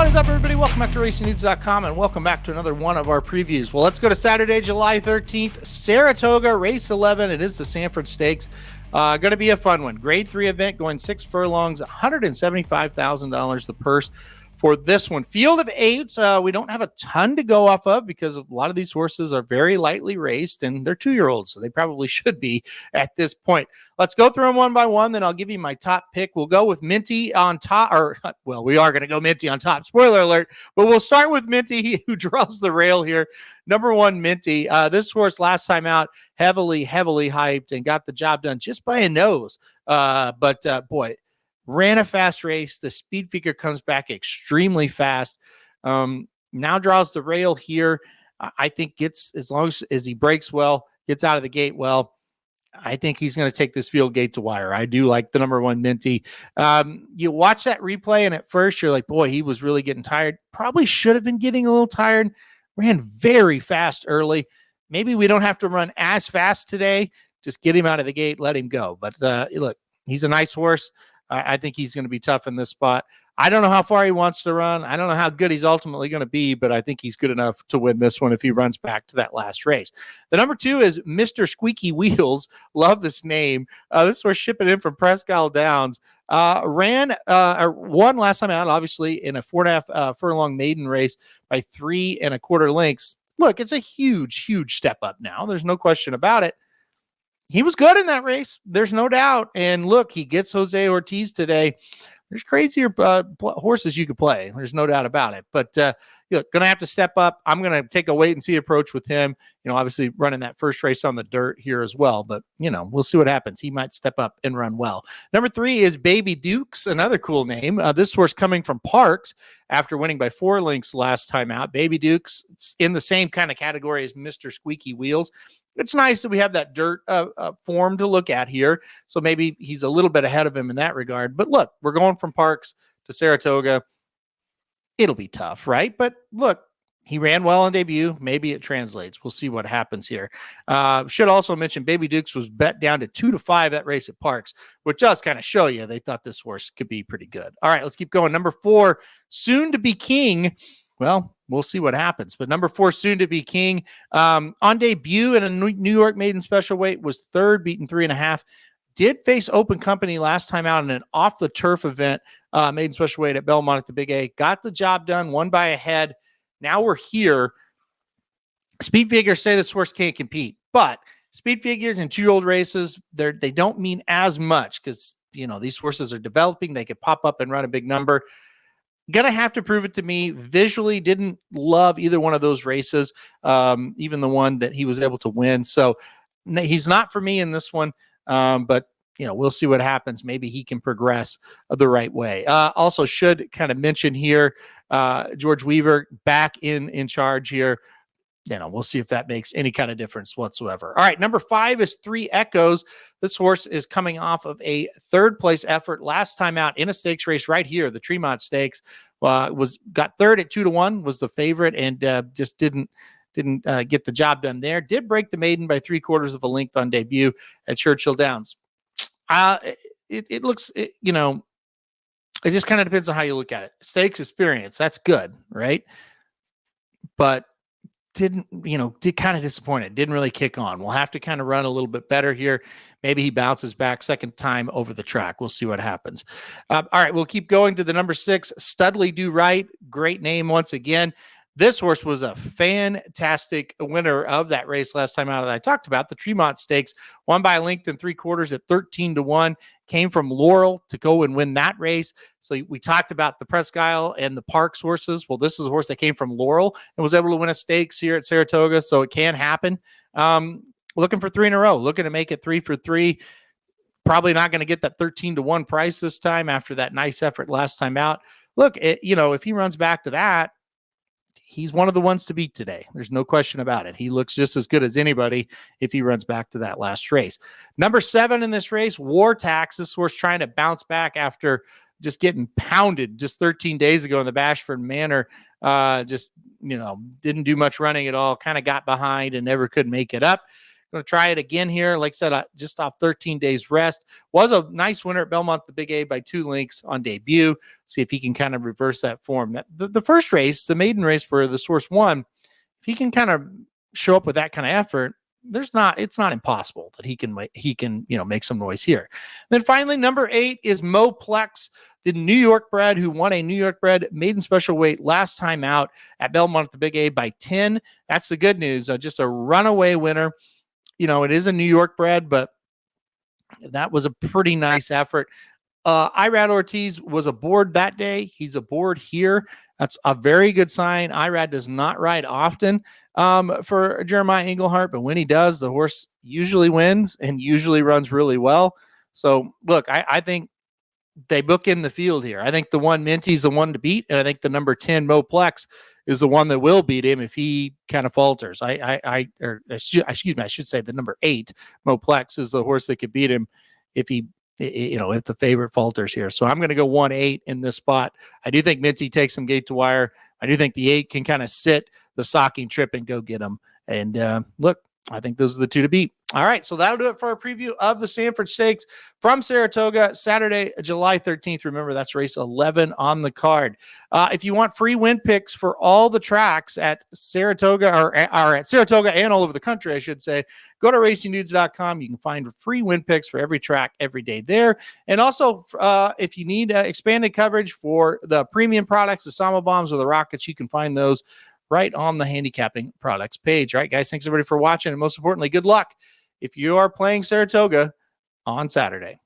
What is up, everybody? Welcome back to RacingNews.com and welcome back to another one of our previews. Well, let's go to Saturday, July 13th, Saratoga, race 11. It is the Sanford Stakes. Going to be a fun one. Grade 3 event going 6 furlongs, $175,000 the purse for this one. Field of 8, we don't have a ton to go off of because a lot of these horses are very lightly raced and they're 2-year-olds, so they probably should be at this point. Let's go through them one by one, then I'll give you my top pick. We'll go with Mentee on top, we are going to go Mentee on top. Spoiler alert, but we'll start with Mentee, who draws the rail here. Number 1, Mentee. This horse last time out, heavily hyped and got the job done just by a nose. Boy, ran a fast race. The speed figure comes back extremely fast. Now draws the rail here. I think gets, as long as he breaks well, gets out of the gate well, I think he's going to take this field gate to wire. I do like the number 1 Mentee. You watch that replay, and at first you're like, boy, he was really getting tired. Probably should have been getting a little tired. Ran very fast early. Maybe we don't have to run as fast today. Just get him out of the gate, let him go. But look, he's a nice horse. I think he's going to be tough in this spot. I don't know how far he wants to run. I don't know how good he's ultimately going to be, but I think he's good enough to win this one if he runs back to that last race. The number 2 is Mr. Squeaky Wheels. Love this name. This was shipping in from Presque Isle Downs. Won last time out, obviously, in a 4.5 furlong maiden race by 3 1/4 lengths. Look, it's a huge step up now. There's no question about it. He was good in that race. There's no doubt. And look, he gets Jose Ortiz today. There's crazier horses you could play. There's no doubt about it. But going to have to step up. I'm going to take a wait and see approach with him. Obviously running that first race on the dirt here as well. But, we'll see what happens. He might step up and run well. Number 3 is Baby Dukes, another cool name. This horse coming from Parks after winning by 4 lengths last time out. Baby Dukes, it's in the same kind of category as Mr. Squeaky Wheels. It's nice that we have that dirt form to look at here. So maybe he's a little bit ahead of him in that regard. But look, we're going from Parks to Saratoga. It'll be tough, right? But look, he ran well on debut. Maybe it translates. We'll see what happens here. Should also mention Baby Dukes was bet down to 2-5 that race at Parks, which does kind of show you they thought this horse could be pretty good. All right, let's keep going. Number 4, Soon to Be King. Well, we'll see what happens. But number 4, Soon to Be King, on debut in a New York maiden special weight, was 3rd, beaten 3.5. Did face open company last time out in an off-the-turf event, maiden special weight at Belmont at the Big A. Got the job done, won by a head. Now we're here. Speed figures say this horse can't compete. But speed figures in 2-year-old races, they don't mean as much because, these horses are developing. They could pop up and run a big number. Gonna have to prove it to me. Visually didn't love either one of those races, even the one that he was able to win. So he's not for me in this one, but we'll see what happens. Maybe he can progress the right way. Also should kind of mention here, George Weaver back in charge here. We'll see if that makes any kind of difference whatsoever. All right, number 5 is 3 Echoes. This horse is coming off of a 3rd place effort last time out in a stakes race right here, the Tremont Stakes. Got 3rd at 2-1, was the favorite, and just didn't get the job done there. Did break the maiden by 3/4 of a length on debut at Churchill Downs. It looks, it just kind of depends on how you look at it. Stakes experience, that's good, right? But did kind of disappointed. Didn't really kick on. We'll have to kind of run a little bit better here. Maybe he bounces back second time over the track. We'll see what happens. All right, we'll keep going to the number 6, Studlydoright. Great name once again. This horse was a fantastic winner of that race last time out that I talked about, the Tremont Stakes. Won by a length and 3/4 at 13-1. Came from Laurel to go and win that race. So we talked about the Presque Isle and the Parks horses. Well, this is a horse that came from Laurel and was able to win a stakes here at Saratoga, so it can happen. Looking for 3 in a row, looking to make it 3 for 3. Probably not going to get that 13-1 price this time after that nice effort last time out. Look, if he runs back to that, he's one of the ones to beat today. There's no question about it. He looks just as good as anybody if he runs back to that last race. Number 7 in this race, War Tax. This horse trying to bounce back after just getting pounded just 13 days ago in the Bashford Manor. Didn't do much running at all. Kind of got behind and never could make it up. Going to try it again here. Like I said, just off 13 days rest. Was a nice winner at Belmont, the Big A, by 2 lengths on debut. See if he can kind of reverse that form. The first race, the maiden race where the source won, if he can kind of show up with that kind of effort, it's not impossible that he can make some noise here. Then finally, number 8 is Moplex, the New York bred who won a New York bred maiden special weight last time out at Belmont at the Big A by 10. That's the good news. Just a runaway winner. It is a New York bred, but that was a pretty nice effort. Irad Ortiz was aboard that day. He's aboard here. That's a very good sign. Irad does not ride often for Jeremiah Englehart, but when he does, the horse usually wins and usually runs really well. So, look, I think they book in the field here. I think the one Mentee's the one to beat, and I think the number 10 Moplex is the one that will beat him if he kind of falters. Excuse me, I should say the number 8 Moplex is the horse that could beat him if the favorite falters here. So I'm going to go 1-8 in this spot. I do think Mentee takes some gate to wire. I do think the 8 can kind of sit the socking trip and go get him. And look, I think those are the 2 to beat. All right, so that'll do it for our preview of the Sanford Stakes from Saratoga, Saturday, July 13th. Remember, that's race 11 on the card. If you want free win picks for all the tracks at Saratoga or at Saratoga and all over the country, I should say, go to racingdudes.com. You can find free win picks for every track every day there. And also, if you need expanded coverage for the premium products, the Somobombs or the Rockets, you can find those right on the handicapping products page. All right, guys, thanks everybody for watching. And most importantly, good luck if you are playing Saratoga on Saturday.